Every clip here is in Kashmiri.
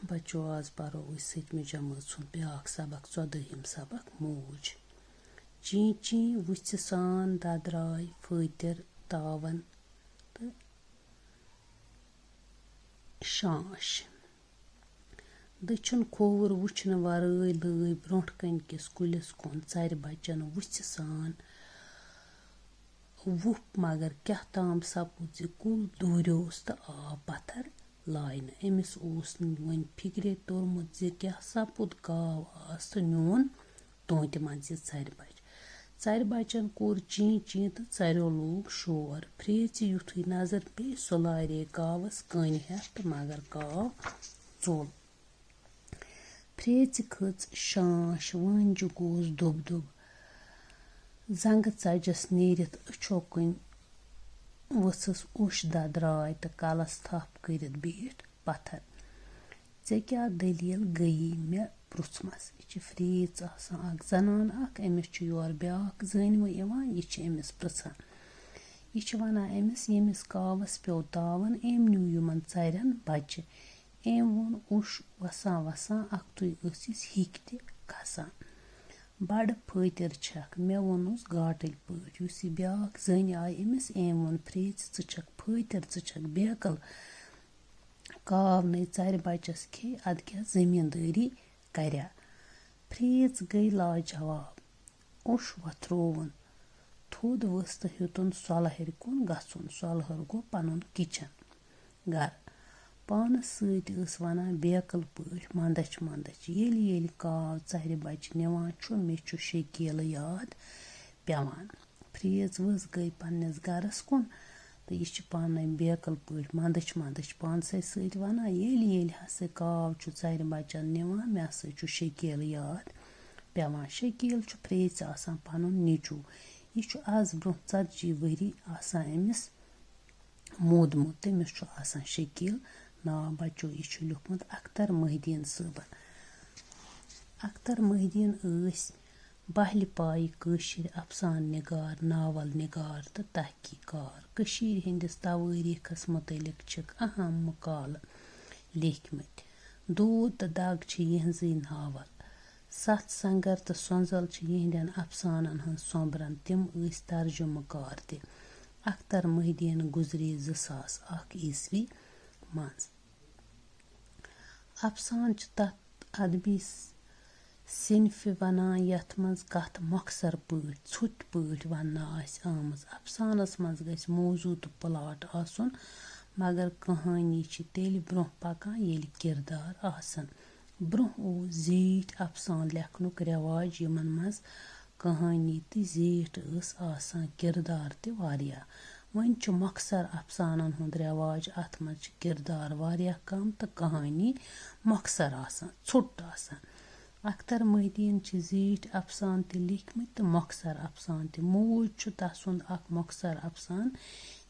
बच्चों आज परो सतमि जमात सुंद ब्याक सबक 14 सबक मूज। ची ची वुछ सान दद्राय फतिर तावन तो शांश। दछुन खोवर वुछन वरय लय ब्रोट कन किस कुलिस कुन चार बच्चन वुछ सान वुप मगर क्या ताम सपुद ज कुल दूरियोस तो आव पत्थर लाइन। अमिस ओस वन फिक्रे तोरमुत ज क्या सपुद गाव आस तो न्यून तोत मज चार बच्चन कोर ची ची तो चारो लोग शोर। फ्रेच युथु नजर पे सुलारे गावस कन हेत मगर गाव चोल। फ्रेच खच शांश वंज गोस दुब दुब जंग चजस नेरित अछो कन वसस उश दद्राय तो कलस थप करित बीठ पत्थर। ऐ क्या दलील गई मे पृछमस। यह फ्रेच आक जनान अक अमिस योर ब्याक जन्म इवान यह अमिस पृछान। यह वनान अमिस यमिस गावस पे तावन अम न्यू यमन चारन बच्चे। अम वोन उश वसान वसान अख तुय ٲسِس हिक ते खसान। बड़ फतिर छक मे वोनुस गाटल पट। युस यह ब्याक जन आय अमिस अम वोन फ्रेच ज छक फतिर ज छक बेकल काव नै चार बच्चस खे अद क्या जमींदारी कर्या। फ्रेच गई लाजवाब उश वथ्रोवन थोद वस तो हेतुन सोलहर कुन गछुन। सोलहर गो पनुन किचन गर। पानस सत वनान बेकल पट मंदच मंदच येल काव चार बच्चे निवान छु मे छु शकील याद पेवान। फ्रेच वस गई पन्नस गरस कुन तो यह पान बेकल पट मंदच मंदच पानसे सत वनान येल हसा काव छु चार बच्चन निवान मे हसा छु शकील याद पेवान। शकील छु फ्रेच आसान पनुन नीचू। यह छु आज ब्रोह 40 वरी आसान अमिस मोदमुत तमिस छु आसान शकील नाव। बच्चों यह छु लिखमुत अख्तर मोहिद्दीन सबन। अख्तर मोहिद्दीन बहल पाई कशीर अफसान निगार नावल निगार तो तहकीकार। कशीर हिंदिस तवारीखस मुतलिक छक अहम मकाल लिखमत। दूध तो दग छ यहजी नावल। सत संगर तो सोंजल छ यहंदन अफसानन हंस सोंबरन तिम तर्जुमकार ते। अख्तर मोहिद्दीन गुजरे 2001 ईस्वी मज। अफसान छ तथ अदबी सिनफ वनान यथ मज कथ मखसर पट छुट पट वन आमज। अफसानस मज गछ मौजू तो प्लाट आसुन मगर कहानी छ तेल ब्रोह पकान येल किरदार आसन। ब्रोह ओस जीठ अफसान लेखनुक रिवाज यमन मज कहानी तो जीठ आसान किरदार ते वारिया। वन छ मखसर अफसानन हुंद रिवाज अथ मज छ किरदार वारिया कम तो कहानी मखसर आसान छुट आसान। अख्तर मोहिद्दीन छ जीठ अफसान ते लिखमत तो मखसर अफसान ते। मूज छ तसुंद अख मखसर अफसान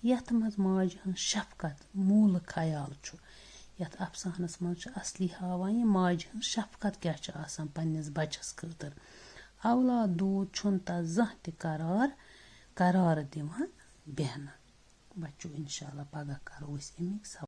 यथ मज माज हंस शफकत मूल ख्याल छ। यथ अफसानस मज छ असली हावान माज हंस शफकत क्या छ आसान पन्निस बच्चस खतर। औलाद दूध छुन ता जह ते करार दिवान बेहना। बच्चों इंशाल्लाह पगह करो अमिक